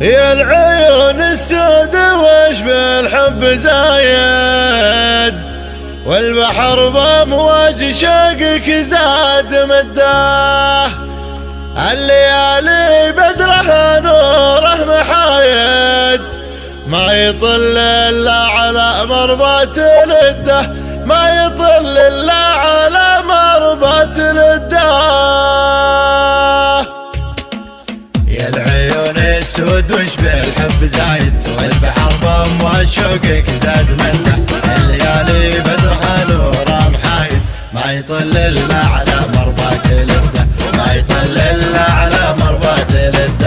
يا العيون السود وش بالحب زايد، والبحر بامواج شوقك زاد مده. الليالي بدرها نوره محايد، ما يطل الا على مربات لده، ما يطل الا على مربات لده. يا العيون السود وش بالحب زايد، والبحر بامواج شوقك زاد مده. الليالي بدرها نوره محايد، ما يطل الا على مربات لده، ما يطل الا على مربات لده.